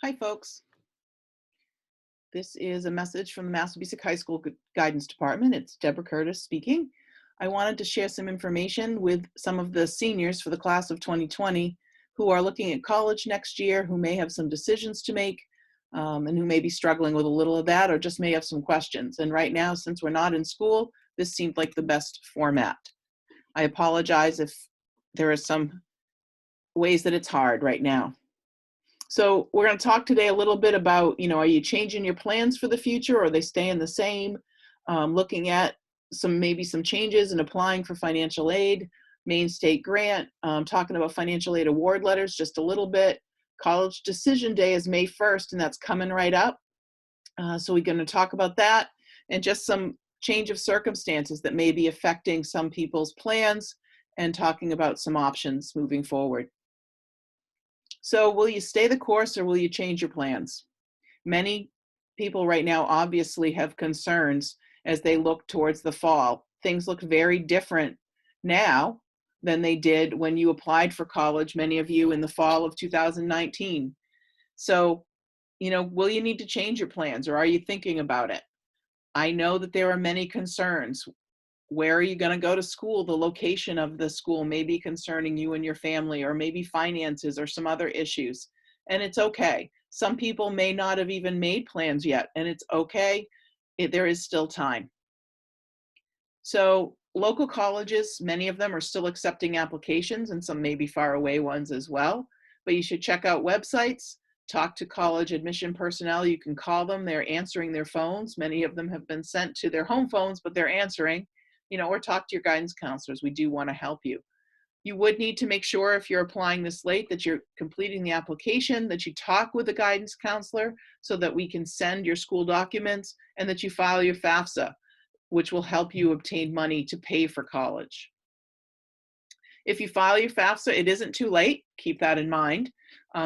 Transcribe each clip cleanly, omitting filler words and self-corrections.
Hi, folks. This is a message from the Massabesic High School Guidance Department. It's Deborah Curtis speaking. I wanted to share some information with some of the seniors for the class of 2020 who are looking at college next year, who may have some decisions to make, and who may be struggling with a little of that or just may have some questions. And right now, since we're not in school, this seemed like the best format. I apologize if there are some ways that it's hard right now. So we're going to talk today a little bit about, are you changing your plans for the future, or are they staying the same? Looking at maybe some changes in applying for financial aid, Maine State Grant, talking about financial aid award letters just a little bit. College decision day is May 1st, and that's coming right up. So we're going to talk about that and just some change of circumstances that may be affecting some people's plans and talking about some options moving forward. So will you stay the course or will you change your plans? Many people right now obviously have concerns as they look towards the fall. Things look very different now than they did when you applied for college, many of you in the fall of 2019. So, will you need to change your plans, or are you thinking about it? I know that there are many concerns. Where are you going to go to school? The location of the school may be concerning you and your family, or maybe finances or some other issues. And it's okay. Some people may not have even made plans yet, and it's okay. There is still time. So local colleges, many of them are still accepting applications, and some may be far away ones as well. But you should check out websites, talk to college admission personnel. You can call them. They're answering their phones. Many of them have been sent to their home phones, but they're answering. Or talk to your guidance counselors. We do want to help you. You would need to make sure, if you're applying this late, that you're completing the application, that you talk with the guidance counselor so that we can send your school documents, and that you file your FAFSA, which will help you obtain money to pay for college. If you file your FAFSA, it isn't too late. Keep that in mind.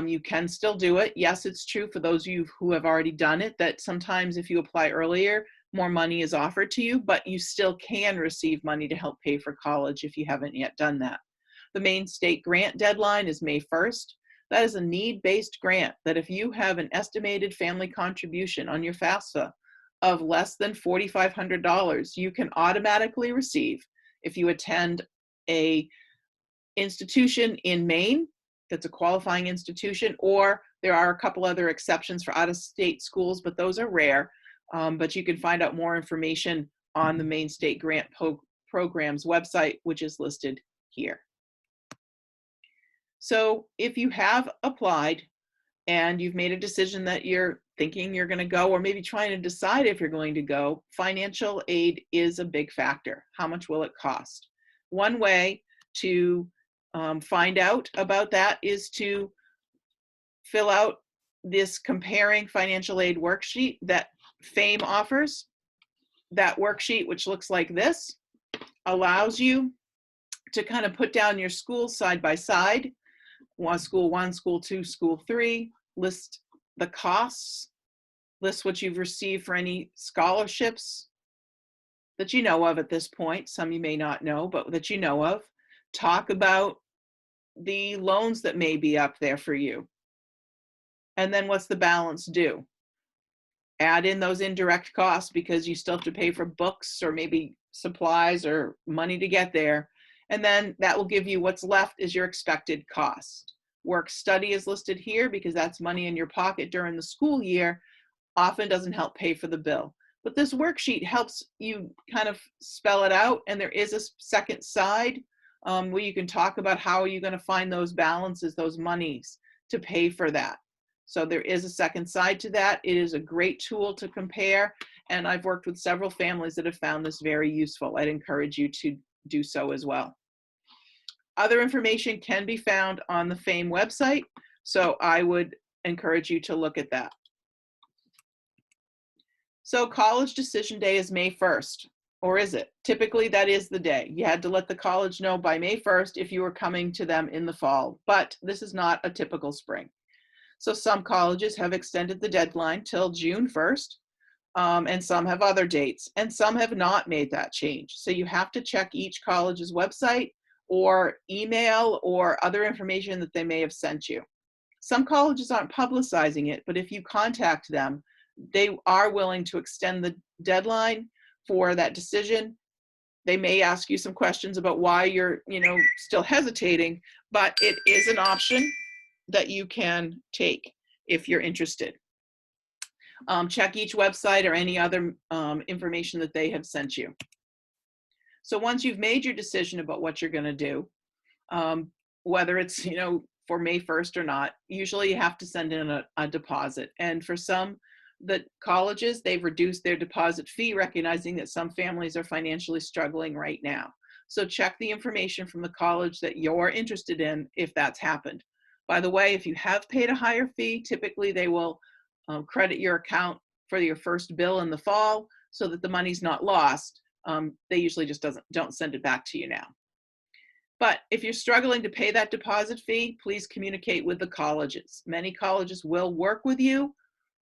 You can still do it. Yes, it's true for those of you who have already done it that sometimes if you apply earlier, more money is offered to you, but you still can receive money to help pay for college if you haven't yet done that. The Maine State Grant deadline is May 1st. That is a need-based grant that if you have an estimated family contribution on your FAFSA of less than $4,500, you can automatically receive if you attend a institution in Maine that's a qualifying institution, or there are a couple other exceptions for out-of-state schools, but those are rare. But you can find out more information on the Maine State Grant Program's website, which is listed here. So if you have applied and you've made a decision that you're thinking you're going to go, or maybe trying to decide if you're going to go, financial aid is a big factor. How much will it cost? One way to find out about that is to fill out this comparing financial aid worksheet that FAME offers. That worksheet, which looks like this, allows you to kind of put down your schools side by side, school 1, school 2, school 3, list the costs, list what you've received for any scholarships that you know of at this point. Some you may not know, but that you know of. Talk about the loans that may be up there for you. And then what's the balance due? Add in those indirect costs, because you still have to pay for books or maybe supplies or money to get there. And then that will give you what's left is your expected cost. Work study is listed here because that's money in your pocket during the school year. Often doesn't help pay for the bill. But this worksheet helps you kind of spell it out. And there is a second side where you can talk about how are you going to find those balances, those monies to pay for that. So there is a second side to that. It is a great tool to compare, and I've worked with several families that have found this very useful. I'd encourage you to do so as well. Other information can be found on the FAME website, so I would encourage you to look at that. So college decision day is May 1st, or is it? Typically that is the day. You had to let the college know by May 1st if you were coming to them in the fall, but this is not a typical spring. So some colleges have extended the deadline till June 1st, and some have other dates, and some have not made that change. So you have to check each college's website or email or other information that they may have sent you. Some colleges aren't publicizing it, but if you contact them, they are willing to extend the deadline for that decision. They may ask you some questions about why you're, still hesitating, but it is an option that you can take if you're interested. Check each website or any other information that they have sent you. So once you've made your decision about what you're going to do, whether it's, for May 1st or not, usually you have to send in a deposit. And for some, the colleges, they've reduced their deposit fee, recognizing that some families are financially struggling right now. So check the information from the college that you're interested in if that's happened. By the way, if you have paid a higher fee, typically they will credit your account for your first bill in the fall so that the money's not lost. They usually just don't send it back to you now. But if you're struggling to pay that deposit fee, please communicate with the colleges. Many colleges will work with you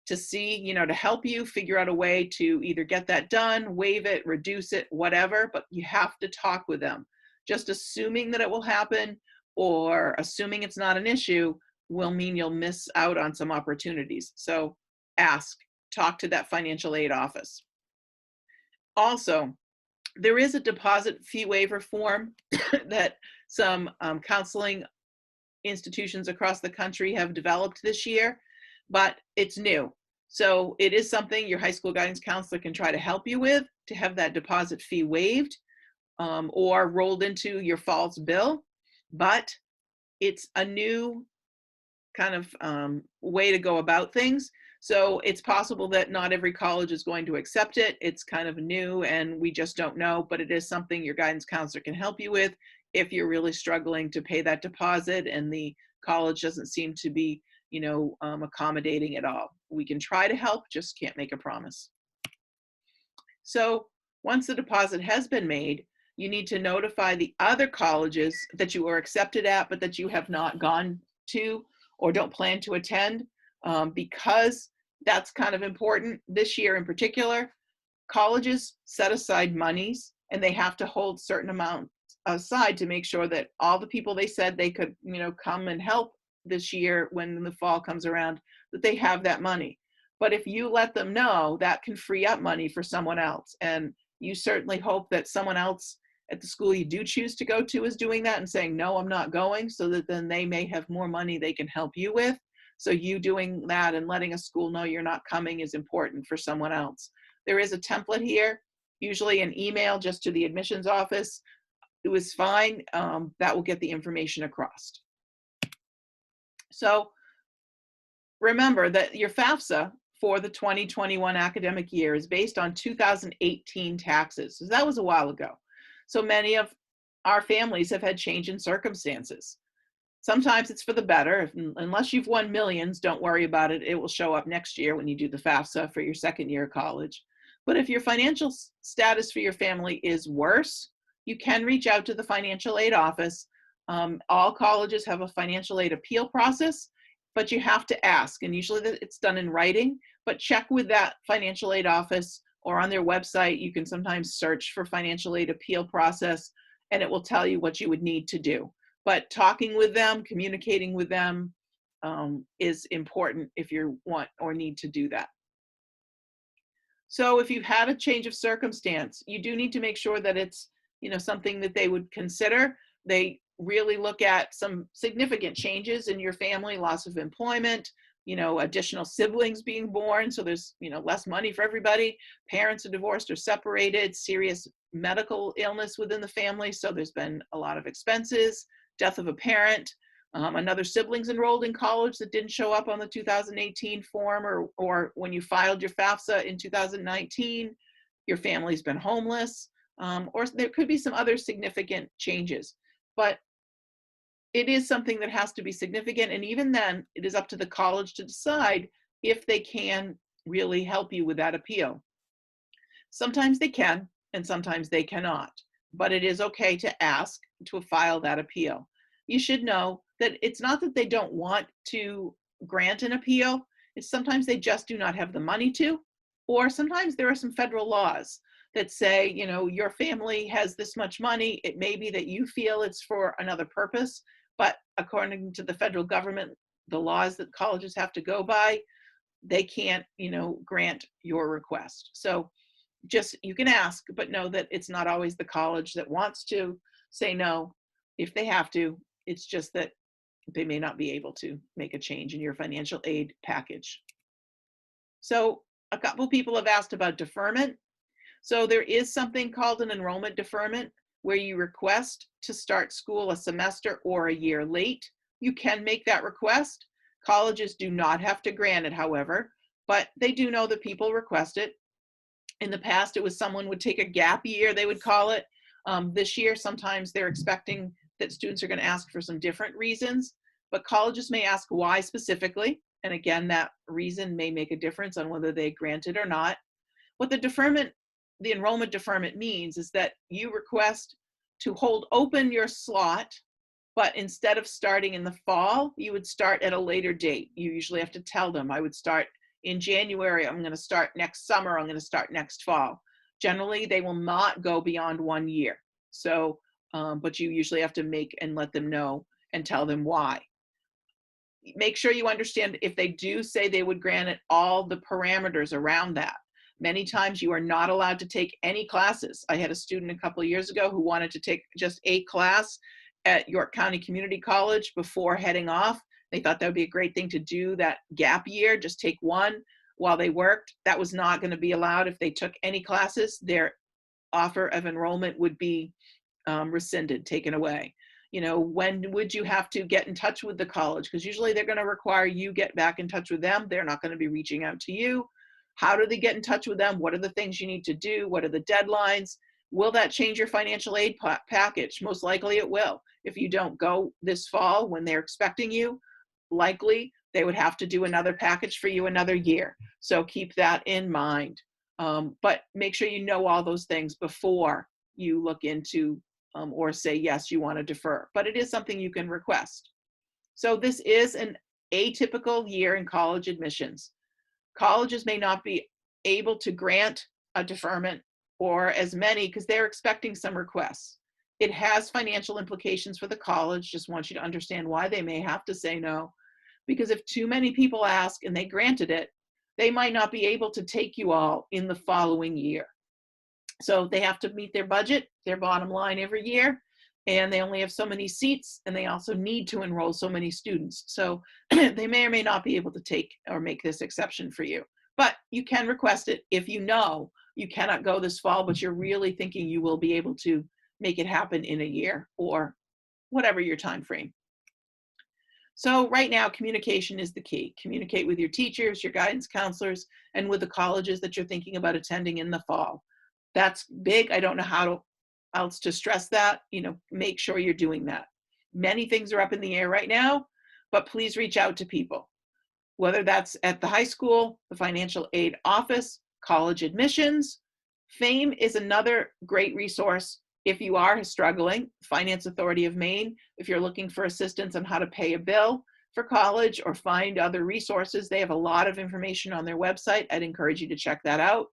to see, to help you figure out a way to either get that done, waive it, reduce it, whatever, but you have to talk with them. Just assuming that it will happen or assuming it's not an issue will mean you'll miss out on some opportunities. So talk to that financial aid office. Also, there is a deposit fee waiver form that some counseling institutions across the country have developed this year, but it's new. So it is something your high school guidance counselor can try to help you with, to have that deposit fee waived or rolled into your fall's bill. But it's a new kind of way to go about things. So it's possible that not every college is going to accept it. It's kind of new and we just don't know, but it is something your guidance counselor can help you with if you're really struggling to pay that deposit and the college doesn't seem to be, accommodating at all. We can try to help, just can't make a promise. So once the deposit has been made, you need to notify the other colleges that you are accepted at, but that you have not gone to or don't plan to attend, because that's kind of important. This year in particular, colleges set aside monies and they have to hold certain amounts aside to make sure that all the people they said they could, come and help this year when the fall comes around, that they have that money. But if you let them know, that can free up money for someone else. And you certainly hope that someone else at the school you do choose to go to is doing that and saying, no, I'm not going, so that then they may have more money they can help you with. So you doing that and letting a school know you're not coming is important for someone else. There is a template here, usually an email just to the admissions office. It was fine. That will get the information across. So remember that your FAFSA for the 2021 academic year is based on 2018 taxes. So that was a while ago. So many of our families have had change in circumstances. Sometimes it's for the better. Unless you've won millions, don't worry about it. It will show up next year when you do the FAFSA for your second year of college. But if your financial status for your family is worse, you can reach out to the financial aid office. All colleges have a financial aid appeal process, but you have to ask. And usually it's done in writing, but check with that financial aid office or on their website. You can sometimes search for financial aid appeal process and it will tell you what you would need to do. But talking with them, communicating with them is important if you want or need to do that. So if you've had a change of circumstance, you do need to make sure that it's, something that they would consider. They really look at some significant changes in your family, loss of employment, additional siblings being born. So there's, less money for everybody. Parents are divorced or separated, serious medical illness within the family. So there's been a lot of expenses, death of a parent, another sibling's enrolled in college that didn't show up on the 2018 form, or when you filed your FAFSA in 2019, your family's been homeless, or there could be some other significant changes. But it is something that has to be significant. And even then, it is up to the college to decide if they can really help you with that appeal. Sometimes they can, and sometimes they cannot. But it is okay to ask to file that appeal. You should know that it's not that they don't want to grant an appeal. It's sometimes they just do not have the money to, or sometimes there are some federal laws that say, your family has this much money. It may be that you feel it's for another purpose, but according to the federal government, the laws that colleges have to go by, they can't, grant your request. So just, you can ask, but know that it's not always the college that wants to say no if they have to. It's just that they may not be able to make a change in your financial aid package. So a couple people have asked about deferment. So there is something called an enrollment deferment where you request to start school a semester or a year late. You can make that request. Colleges do not have to grant it, however, but they do know that people request it. In the past, it was someone would take a gap year, they would call it. This year, sometimes they're expecting that students are going to ask for some different reasons, but colleges may ask why specifically. And again, that reason may make a difference on whether they grant it or not. What the enrollment deferment means is that you request to hold open your slot, but instead of starting in the fall, you would start at a later date. You usually have to tell them, I would start in January, I'm going to start next summer, I'm going to start next fall. Generally, they will not go beyond 1 year. So, but you usually have to make and let them know and tell them why. Make sure you understand, if they do say they would grant it, all the parameters around that. Many times you are not allowed to take any classes. I had a student a couple of years ago who wanted to take just a class at York County Community College before heading off. They thought that would be a great thing to do that gap year, just take one while they worked. That was not going to be allowed. If they took any classes, their offer of enrollment would be rescinded, taken away. When would you have to get in touch with the college? Because usually they're going to require you get back in touch with them. They're not going to be reaching out to you. How do they get in touch with them? What are the things you need to do? What are the deadlines? Will that change your financial aid package? Most likely it will. If you don't go this fall when they're expecting you, likely they would have to do another package for you another year. So keep that in mind. But make sure you know all those things before you look into or say, yes, you want to defer. But it is something you can request. So this is an atypical year in college admissions. Colleges may not be able to grant a deferment or as many because they're expecting some requests. It has financial implications for the college. Just want you to understand why they may have to say no. Because if too many people ask and they granted it, they might not be able to take you all in the following year. So they have to meet their budget, their bottom line every year, and they only have so many seats, and they also need to enroll so many students. So they may or may not be able to take or make this exception for you. But you can request it if you know you cannot go this fall, but you're really thinking you will be able to make it happen in a year or whatever your time frame. So right now, communication is the key. Communicate with your teachers, your guidance counselors, and with the colleges that you're thinking about attending in the fall. That's big. I don't know how else to stress that. Make sure you're doing that. Many things are up in the air right now, but please reach out to people, whether that's at the high school, the financial aid office, college admissions. FAME is another great resource if you are struggling. Finance Authority of Maine, if you're looking for assistance on how to pay a bill for college or find other resources, they have a lot of information on their website. I'd encourage you to check that out.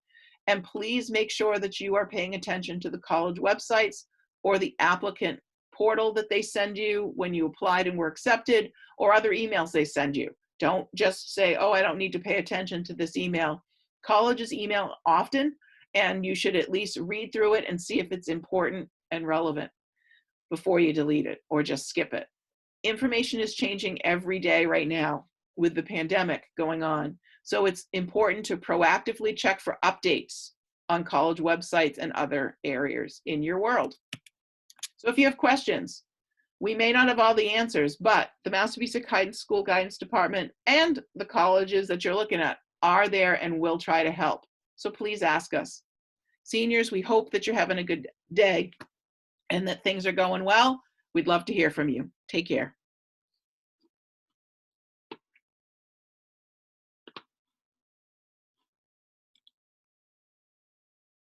And please make sure that you are paying attention to the college websites or the applicant portal that they send you when you applied and were accepted, or other emails they send you. Don't just say, oh, I don't need to pay attention to this email. Colleges email often, and you should at least read through it and see if it's important and relevant before you delete it or just skip it. Information is changing every day right now with the pandemic going on. So it's important to proactively check for updates on college websites and other areas in your world. So if you have questions, we may not have all the answers, but the Massabesic High School Guidance Department and the colleges that you're looking at are there and will try to help. So please ask us. Seniors, we hope that you're having a good day and that things are going well. We'd love to hear from you. Take care.